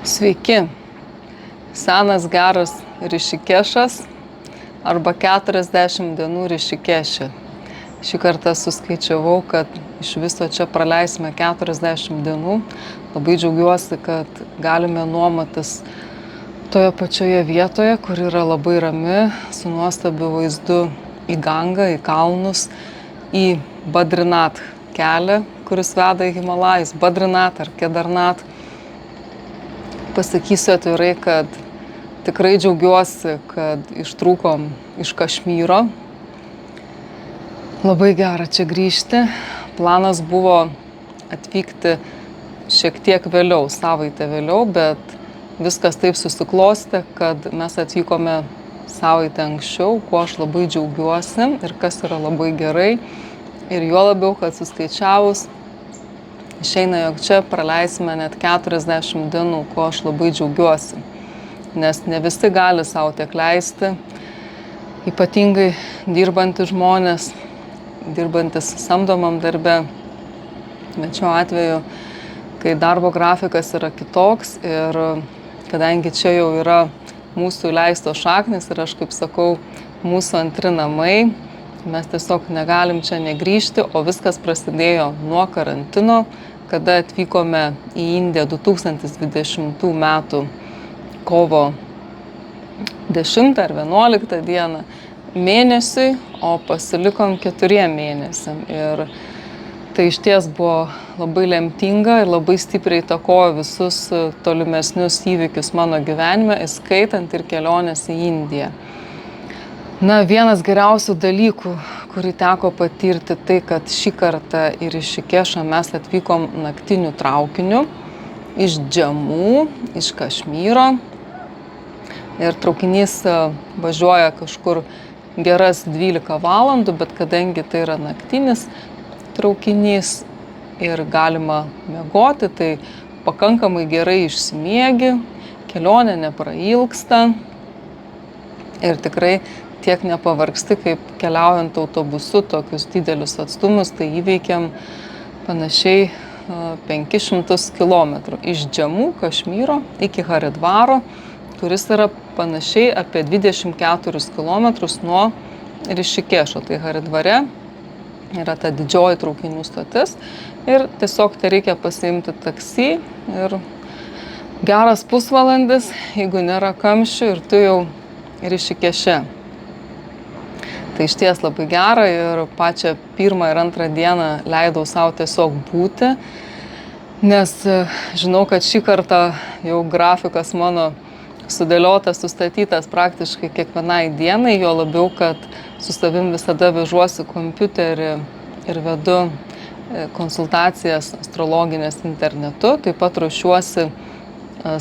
Sveiki. Senas geras Rišikešas arba 40 dienų Rišikeše. Šį kartą suskaičiavau, kad iš viso čia praleisime 40 dienų. Labai džiaugiuosi, kad galime nuomotis toje pačioje vietoje, kur yra labai rami, su nuostabiu vaizdu į Gangą, į kalnus, į Badrinat kelią, kuris veda į Himalajus, Badrinat ar Kedarnat. Pasakysiu atvirai, kad tikrai džiaugiuosi, kad ištrūkom iš Kašmyro. Labai gera čia grįžti. Planas buvo atvykti šiek tiek vėliau, savaitę vėliau, bet viskas taip susiklostė, kad mes atvykome savaitę anksčiau, kuo aš labai džiaugiuosi ir kas yra labai gerai. Ir juo labiau, kad suskaičiavus, išeina, jog čia praleisime net 40 dienų, kuo aš labai džiaugiuosi. Nes ne visi gali sau tiek leisti, ypatingai dirbantys žmonės, dirbantis samdomam darbe. Bet šiuo atveju, kai darbo grafikas yra kitoks ir kadangi čia jau yra mūsų įleistos šaknys ir aš kaip sakau, mūsų antri namai, mes tiesiog negalim čia negrįžti, o viskas prasidėjo nuo karantino, kada atvykome į Indiją 2020 metų kovo 10 ar 11 dieną mėnesiui, o pasilikom 4 mėnesiam. Ir tai išties buvo labai lemtinga ir labai stipriai įtakojo visus tolimesnius įvykius mano gyvenime, įskaitant ir keliones į Indiją. Na, vienas geriausių dalykų, kurį teko patirti, tai, kad šį kartą į Rišikešą mes atvykom naktiniu traukiniu iš Džamų, iš Kašmyro. Ir traukinys važiuoja kažkur geras 12 valandų, bet kadangi tai yra naktinis traukinys ir galima miegoti, tai pakankamai gerai išsimiegi, kelionė neprailgsta ir tikrai tiek nepavargsti, kaip keliaujant autobusu tokius didelius atstumus, tai įveikiam panašiai 500 km iš Džamų, Kašmyro iki Haridvaro, kuris yra panašiai apie 24 km nuo Rišikešo. Tai Haridvare yra ta didžioji traukinių stotis ir tiesiog tai reikia pasiimti taksi ir geras pusvalandis, jeigu nėra kamščių ir tu jau Rišikeše. Tai išties labai gera ir pačią pirmą ir antrą dieną leidau savo tiesiog būti, nes žinau, kad šį kartą jau grafikas mano sudėliotas, sustatytas praktiškai kiekvienai dienai, jo labiau, kad su savim visada vežuosi kompiuterį ir vedu konsultacijas astrologinės internetu, taip pat ruošiuosi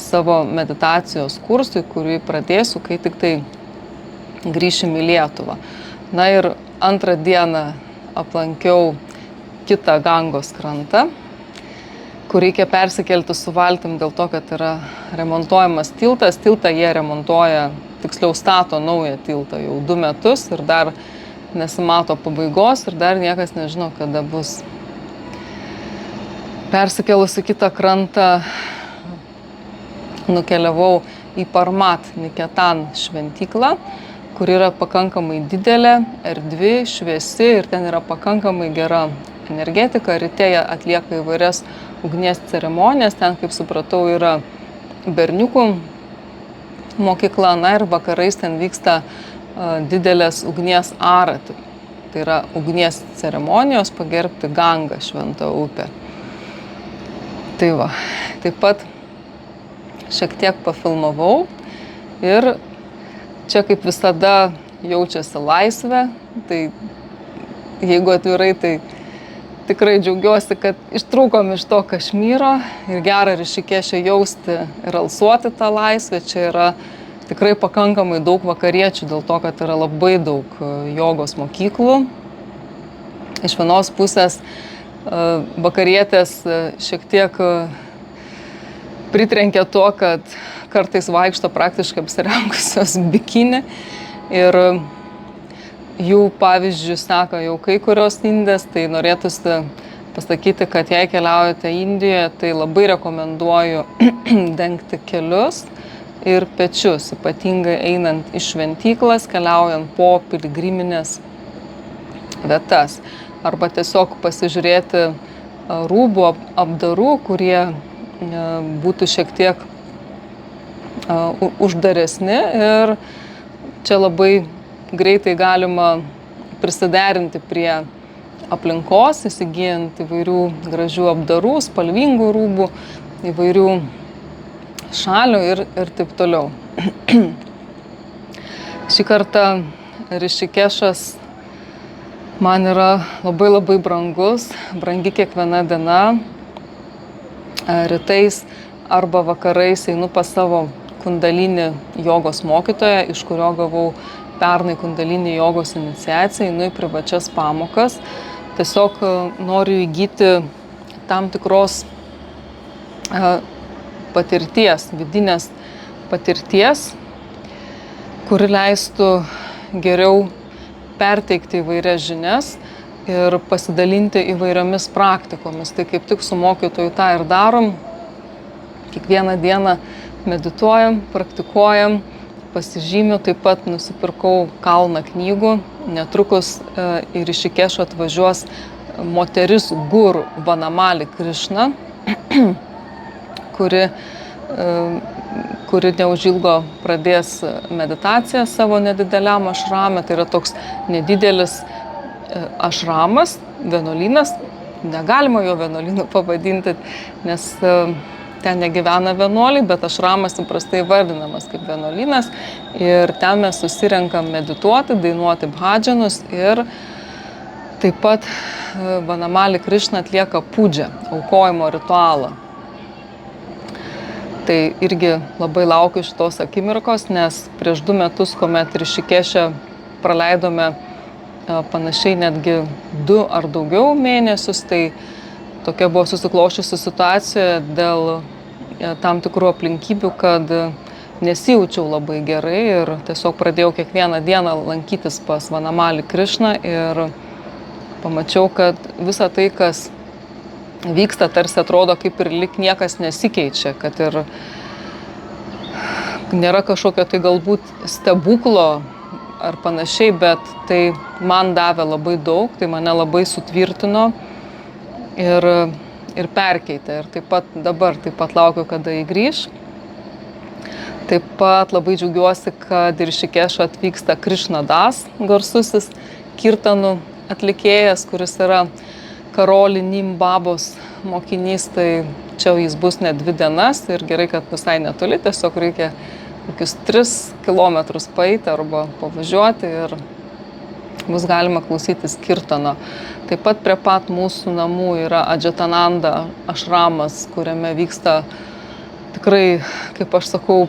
savo meditacijos kursui, kurį pradėsiu, kai tik tai grįšim į Lietuvą. Na ir antrą dieną aplankiau kitą Gangos krantą, kur reikia persikelti su valtim dėl to, kad yra remontuojamas tiltas. Tiltą jie remontuoja, tiksliau stato naują tiltą jau 2 metus ir dar nesimato pabaigos ir dar niekas nežino, kada bus. Persikėlusi kitą krantą nukeliavau į Parmat Niketan šventyklą, kur yra pakankamai didelė, erdvi, šviesi ir ten yra pakankamai gera energetika. Ryte jie atlieka įvairias ugnies ceremonijas, ten, kaip supratau, yra berniukų mokykla, na ir vakarais ten vyksta didelės ugnies arati. Tai yra ugnies ceremonijos pagerbti Gangą, šventą upę. Tai va, taip pat šiek tiek pafilmavau ir čia kaip visada jaučiasi laisvė, tai jeigu atvirai, tai tikrai džiaugiuosi, kad ištrūkom iš to Kašmyro ir gera Rišikešė jausti ir alsuoti tą laisvę. Čia yra tikrai pakankamai daug vakariečių dėl to, kad yra labai daug jogos mokyklų. Iš vienos pusės vakarietės šiek tiek pritrenkia tuo, kad kartais vaikšto praktiškai apsirengusios bikini ir jų pavyzdžių seka jau kai kurios indės, tai norėtųsi pasakyti, kad jei keliaujate Indijoje, tai labai rekomenduoju dengti kelius ir pečius, ypatingai einant į šventyklas, keliaujant po piligriminės vietas. Arba tiesiog pasižiūrėti rūbų, apdarų, kurie būtų šiek tiek uždaresni ir čia labai greitai galima prisiderinti prie aplinkos, įsigijant įvairių gražių apdarų, spalvingų rūbų, įvairių šalių ir taip toliau. Šį kartą Rišikešas man yra labai brangus, brangi kiekviena diena. Rytais arba vakarais einu pas savo kundalini jogos mokytoją, iš kurio gavau pernai kundalini jogos iniciaciją, einu į privačias pamokas. Tiesiog noriu įgyti tam tikros patirties, vidinės patirties, kuri leistų geriau perteikti įvairias žinias ir pasidalinti įvairiomis praktikomis. Tai kaip tik su mokytoju tą ir darom. Kiekvieną dieną medituojam, praktikuojam, pasižymiu, taip pat nusipirkau kalną knygų. Netrukus į Rišikešą atvažiuos moteris guru Vanamali Krišna, kuri neužilgo pradės meditaciją savo nedideliam ašrame. Tai yra toks nedidelis ašramas, vienuolynas. Negalima jo vienuolynu pavadinti, nes ten negyvena vienuoliai, bet ašramas įprastai vardinamas kaip vienuolynas. Ir ten mes susirenkam medituoti, dainuoti bhadžanus ir taip pat Vanamali Krišna atlieka pūdžią, aukojimo ritualą. Tai irgi labai laukiu šitos akimirkos, nes prieš 2 metus, kuomet Rišikešę praleidome panašiai netgi 2 ar daugiau mėnesius, tai tokia buvo susikloščiusi situacija dėl tam tikrų aplinkybių, kad nesijaučiau labai gerai ir tiesiog pradėjau kiekvieną dieną lankytis pas Vanamali Krišną ir pamačiau, kad visa tai, kas vyksta, tarsi atrodo kaip ir lyg niekas nesikeičia, kad ir nėra kažkokio tai galbūt stebuklo ar panašiai, bet tai man davė labai daug, tai mane labai sutvirtino ir perkeitė. Ir taip pat dabar laukiu, kada jį grįš. Taip pat labai džiaugiuosi, kad ir Rišikešą atvyksta Krišna Das, garsusis kirtanų atlikėjas, kuris yra Karoli Nimbabos mokinys. Tai čia jis bus net 2 dienas ir gerai, kad visai netoli, tiesiog reikia kokius 3 kilometrus paeiti arba pavažiuoti ir bus galima klausytis kirtano. Taip pat prie pat mūsų namų yra Adžetananda ašramas, kuriame vyksta tikrai, kaip aš sakau,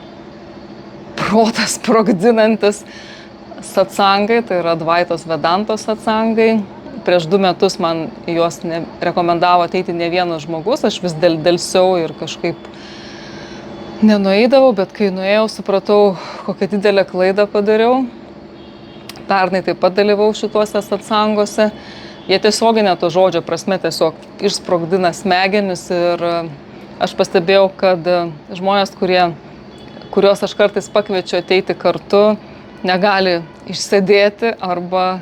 protas sprogdinantis satsangai, tai yra Advaitos Vedantos satsangai. Prieš 2 metus man juos rekomendavo ateiti ne vienas žmogus, aš vis dėlsiau ir kažkaip nenueidavau, bet kai nuėjau, supratau, kokią didelę klaidą padariau. Pernai taip pat dalyvau šituose satsangose. Jie tiesioginė to žodžio prasme tiesiog išsprogdina smegenis ir aš pastebėjau, kad žmonės, kuriuos aš kartais pakviečiu ateiti kartu, negali išsėdėti arba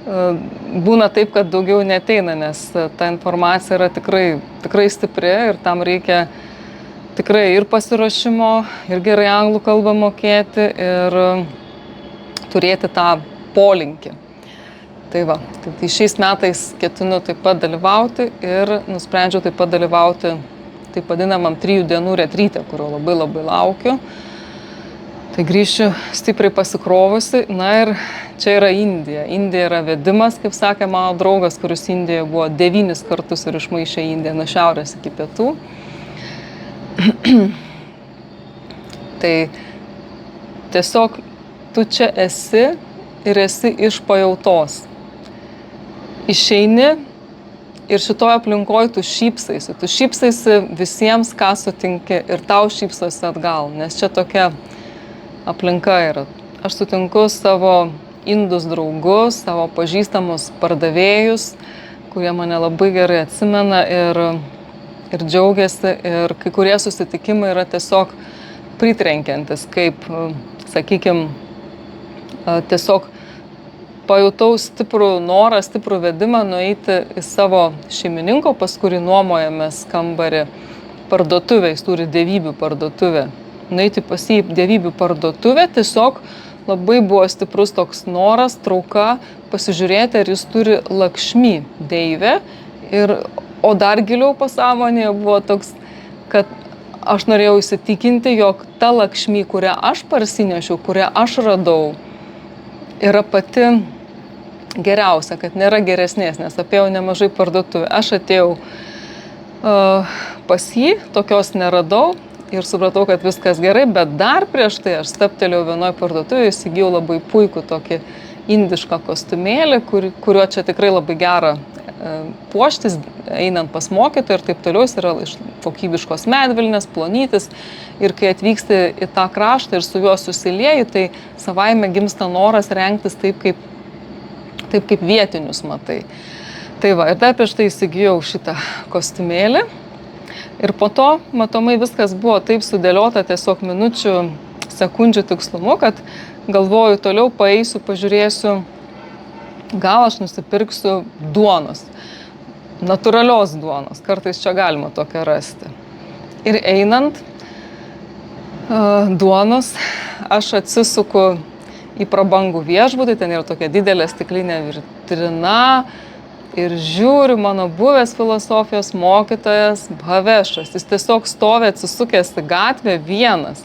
būna taip, kad daugiau neateina, nes ta informacija yra tikrai stipri ir tam reikia tikrai ir pasiruošimo, ir gerai anglų kalbą mokėti ir turėti tą polinkį. Tai va, tai šiais metais ketinu taip pat dalyvauti ir nusprendžiau taip pat dalyvauti taip vadinamam 3 dienų retryte, kurio labai laukiu. Tai grįšiu stipriai pasikrovusi. Na ir čia yra Indija. Indija yra vedimas, kaip sakė mano draugas, kuris Indijoje buvo 9 kartus ir išmaišė Indiją nuo šiaurės iki pietų. Tai tiesiog tu čia esi ir esi iš pajautos. Išeini ir šitoje aplinkoje tu šypsaisi. Tu šypsaisi visiems, ką sutinki ir tau šypsosi atgal, nes čia tokia aplinka yra. Aš sutinku savo indus draugus, savo pažįstamus pardavėjus, kurie mane labai gerai atsimena ir džiaugiasi, ir kai kurie susitikimai yra tiesiog pritrenkiantis, kaip, sakykime, tiesiog pajutau stiprų norą, stiprų vedimą nueiti į savo šeimininko, pas kurį nuomojamės kambarį, parduotuvę, jis turi dievybių parduotuvę. Nueiti pas jį dievybių parduotuvę, tiesiog labai buvo stiprus toks noras, trauka, pasižiūrėti, ar jis turi Lakšmi deivę. O dar giliau pasąmonėje buvo toks, kad aš norėjau įsitikinti, jog ta Lakšmi, kurią aš parsinešiau, kurią aš radau, yra pati geriausia, kad nėra geresnės, nes apėjau nemažai parduotuvę. Aš atėjau pas jį, tokios neradau ir supratau, kad viskas gerai, bet dar prieš tai aš stabtelėjau vienoj parduotuvėje, įsigijau labai puikų tokį indišką kostiumėlį, kuriuo čia tikrai labai gera puoštis, einant pas mokytoją ir taip toliau, jis yra iš kokybiškos medvilnės, plonytis, ir kai atvyksti į tą kraštą ir su juo susilieji, tai savaime gimsta noras rengtis taip, kaip vietinius matai. Tai va, ir dar prieš tai įsigijau šitą kostiumėlį. Ir po to, matomai, viskas buvo taip sudėliota tiesiog minučių, sekundžių tikslumu, kad galvoju, toliau paeisiu, pažiūrėsiu, gal aš nusipirksiu duonos, natūralios duonos, kartais čia galima tokią rasti. Ir einant duonos, aš atsisuku į prabangų viešbutį, ten yra tokia didelė stiklinė vitrina, ir žiūriu, mano buvęs filosofijos mokytojas Bhavešas, jis tiesiog stovi atsisukęs į gatvę vienas,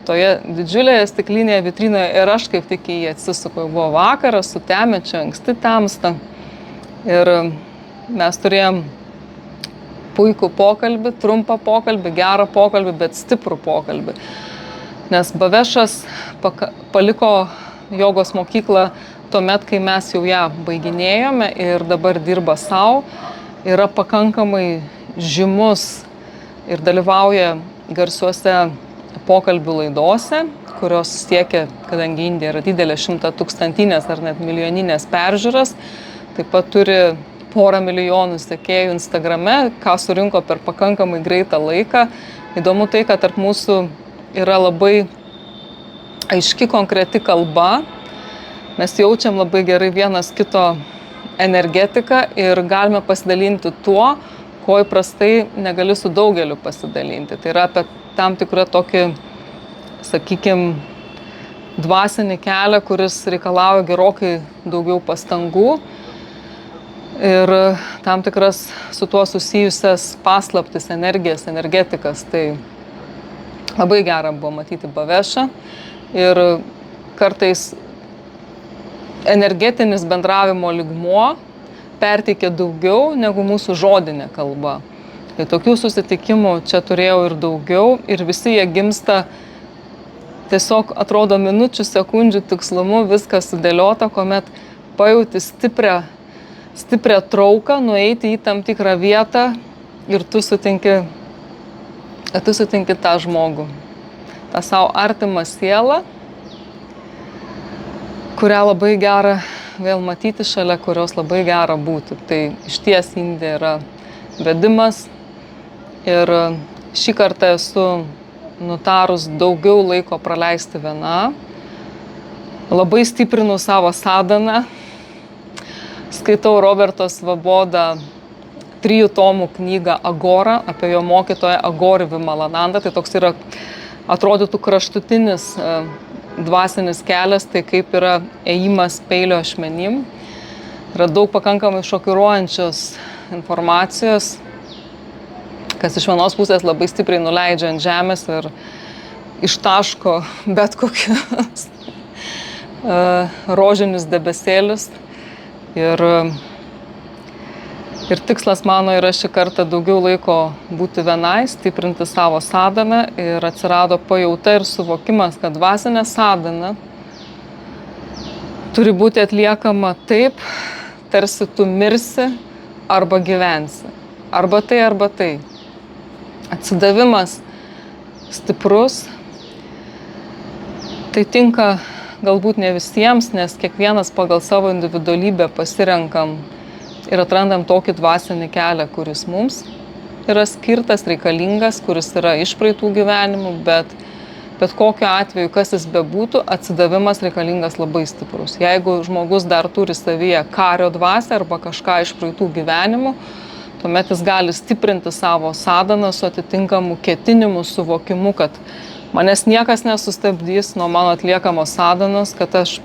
toje didžiulėje stiklinėje vitrinoje, ir aš kaip tik į jį atsisuku. Buvo vakaras, sutemė, čia anksti tamsta, ir mes turėjom puikų pokalbį, trumpą pokalbį, gerą pokalbį, bet stiprų pokalbį. Nes Bhavešas paliko jogos mokyklą tuomet, kai mes jau ją baiginėjome, ir dabar dirba savo, yra pakankamai žymus ir dalyvauja garsiuose pokalbių laidose, kurios siekia, kadangi Indija yra didelė, 100-tūkstantinės ar net milijoninės peržiūras, taip pat turi 1 milijonų sekėjų Instagrame, ką surinko per pakankamai greitą laiką. Įdomu tai, kad tarp mūsų yra labai aiški, konkreti kalba. Mes jaučiam labai gerai vienas kito energetiką ir galime pasidalinti tuo, ko įprastai negali su daugeliu pasidalinti. Tai yra apie tam tikrą tokį, sakykime, dvasinį kelią, kuris reikalauja gerokai daugiau pastangų ir tam tikras su tuo susijusias paslaptis, energijas, energetikas. Tai labai gera buvo matyti Bhavešą, ir kartais energetinis bendravimo lygmuo perteikia daugiau negu mūsų žodinė kalba. Tai tokių susitikimų čia turėjau ir daugiau, ir visi jie gimsta tiesiog, atrodo, minučių, sekundžių tikslumu, viskas sudėliota, kuomet pajauti stiprią trauką, nueiti į tam tikrą vietą ir tu sutinki tą žmogų, tą savo artimą sielą, kurią labai gera vėl matyti šalia, kurios labai gera būti. Tai išties Indija yra vedimas, ir šį kartą esu nutarus daugiau laiko praleisti viena. Labai stiprinu savo sadhaną. Skaitau Roberto Svoboda 3 tomų knygą Agora, apie jo mokytoją Agori Vimalanandą. Tai toks yra, atrodytų, kraštutinis dvasinis kelias, tai kaip yra ėjimas peilio ašmenim. Yra daug pakankamai šokiruojančios informacijos, kas iš vienos pusės labai stipriai nuleidžia ant žemės ir ištaško bet kokius rožinius debesėlius. Ir tikslas mano yra šį kartą daugiau laiko būti vienai, stiprinti savo sadhaną, ir atsirado pajauta ir suvokimas, kad dvasinė sadhana turi būti atliekama taip, tarsi tu mirsi arba gyvensi. Arba tai, arba tai. Atsidavimas stiprus. Tai tinka galbūt ne visiems, nes kiekvienas pagal savo individualybę pasirenkam ir atrandam tokį dvasinį kelią, kuris mums yra skirtas, reikalingas, kuris yra iš praeitų gyvenimų, bet kokiu atveju, kas jis bebūtų, atsidavimas reikalingas labai stiprus. Jeigu žmogus dar turi savyje kario dvasią arba kažką iš praeitų gyvenimų, tuomet jis gali stiprinti savo sadaną su atitinkamu ketinimu, suvokimu, kad manęs niekas nesustabdys nuo mano atliekamos sadanos, kad aš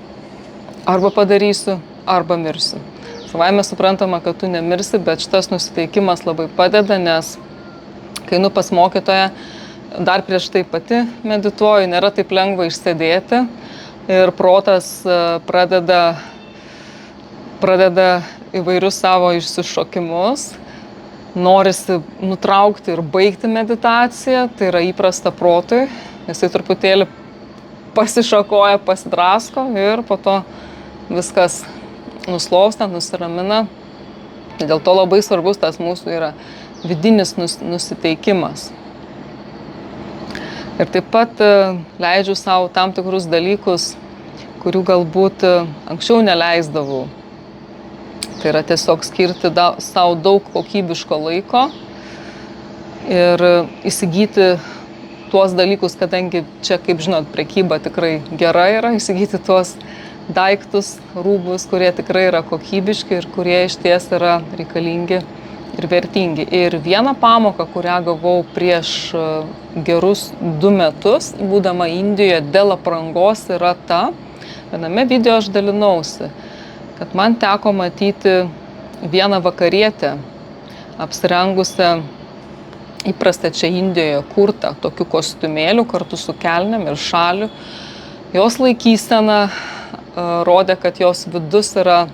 arba padarysiu, arba mirsiu. Savaime suprantama, kad tu nemirsi, bet šitas nusiteikimas labai padeda, nes kai einu pas mokytoją, dar prieš tai pati medituoju, nėra taip lengva išsėdėti ir protas pradeda įvairius savo išsišokimus. Norisi nutraukti ir baigti meditaciją, tai yra įprasta protui, jisai truputėlį pasišakoja, pasidrasko ir po to viskas nuslopsta, nusiramina. Dėl to labai svarbus tas mūsų yra vidinis nusiteikimas. Ir taip pat leidžiu savo tam tikrus dalykus, kurių galbūt anksčiau neleisdavau. Tai yra tiesiog skirti savo daug kokybiško laiko ir įsigyti tuos dalykus, kadangi čia, kaip žinot, prekyba tikrai gera yra, įsigyti tuos daiktus, rūbus, kurie tikrai yra kokybiški ir kurie iš ties yra reikalingi ir vertingi. Ir vieną pamoką, kurią gavau prieš gerus 2 metus, būdama Indijoje dėl aprangos, yra ta, viename video aš dalinausi, kad man teko matyti vieną vakarietę apsirengusią įprastą čia Indijoje kurtą tokių kostiumėlių kartu su kelnėm ir šaliu. Jos laikysena rodė, kad jos vidus yra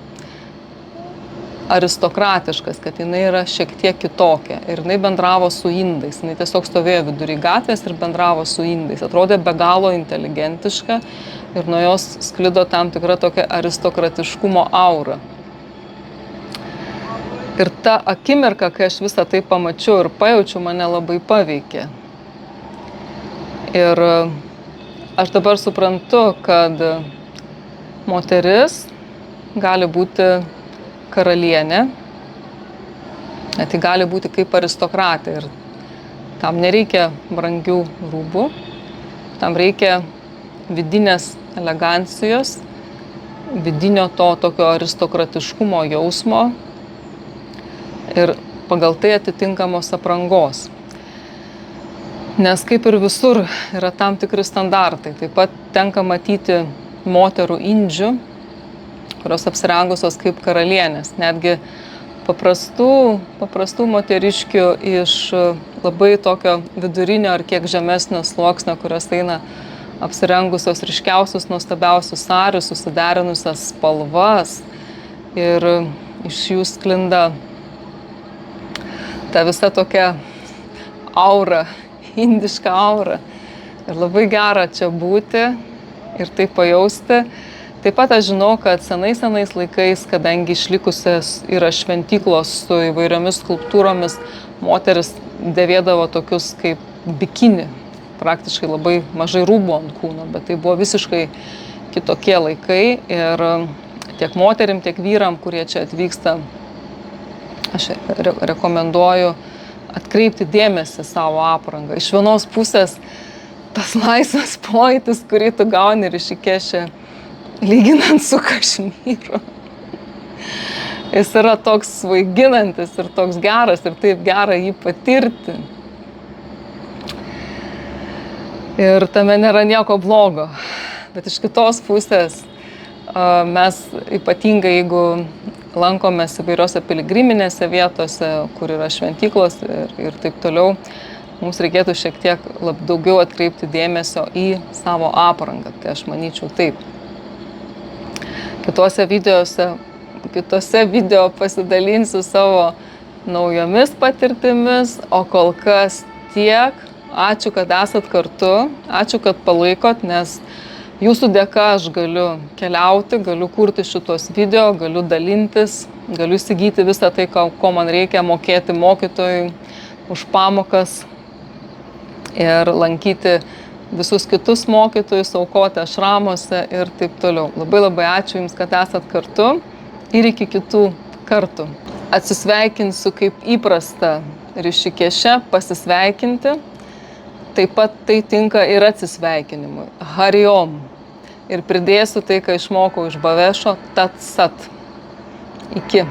aristokratiškas, kad jinai yra šiek tiek kitokia. Ir jinai bendravo su indais. Jinai tiesiog stovėjo vidury gatvės ir bendravo su indais. Atrodė be galo inteligentiška ir nuo jos sklido tam tikra tokia aristokratiškumo aura. Ir ta akimirka, kai aš visą tai pamačiau ir pajaučiau, mane labai paveikė. Ir aš dabar suprantu, kad moteris gali būti karalienė, tai gali būti kaip aristokratė ir tam nereikia brangių rūbų, tam reikia vidinės elegancijos, vidinio to tokio aristokratiškumo jausmo ir pagal tai atitinkamos aprangos. Nes kaip ir visur yra tam tikri standartai. Taip pat tenka matyti moterų indžių, kurios apsirengusios kaip karalienės. Netgi paprastų moteriškių iš labai tokio vidurinio ar kiek žemesnio sluoksnio, kurios eina apsirengusios ryškiausius, nuostabiausius sarius, susiderinusias spalvas ir iš jų sklinda ta visa tokia aura, indiška aura. Ir labai gera čia būti ir tai pajausti. Taip pat aš žinau, kad senais laikais, kadangi išlikusios yra šventyklos su įvairiomis skulptūromis, moteris dėvėdavo tokius kaip bikini, praktiškai labai mažai rūbų ant kūno, bet tai buvo visiškai kitokie laikai ir tiek moterim, tiek vyram, kurie čia atvyksta, aš rekomenduoju atkreipti dėmesį savo aprangą. Iš vienos pusės tas laisvas pojūtis, kurį tu gauni Rišikešė, lyginant su Kašmyru. Jis yra toks svaiginantis ir toks geras ir taip gera jį patirti. Ir tame nėra nieko blogo. Bet iš kitos pusės mes ypatingai, jeigu lankomės įvairiose piligriminėse vietose, kur yra šventyklos ir taip toliau, mums reikėtų šiek tiek daugiau atkreipti dėmesio į savo aprangą. Tai aš manyčiau taip. Kitose video pasidalinsiu savo naujomis patirtimis, o kol kas tiek. Ačiū, kad esat kartu, ačiū, kad palaikot, nes jūsų dėka aš galiu keliauti, galiu kurti šitos video, galiu dalintis, galiu įsigyti visą tai, ko man reikia, mokėti mokytojui už pamokas ir lankyti visus kitus mokytojus, aukoti ašramuose ir taip toliau. Labai ačiū Jums, kad esat kartu ir iki kitų kartų. Atsisveikinsiu kaip įprasta Rišikeše, pasisveikinti. Taip pat tai tinka ir atsisveikinimui. Hariom. Ir pridėsiu tai, ką išmokau iš Bavešo, tat sat. Iki.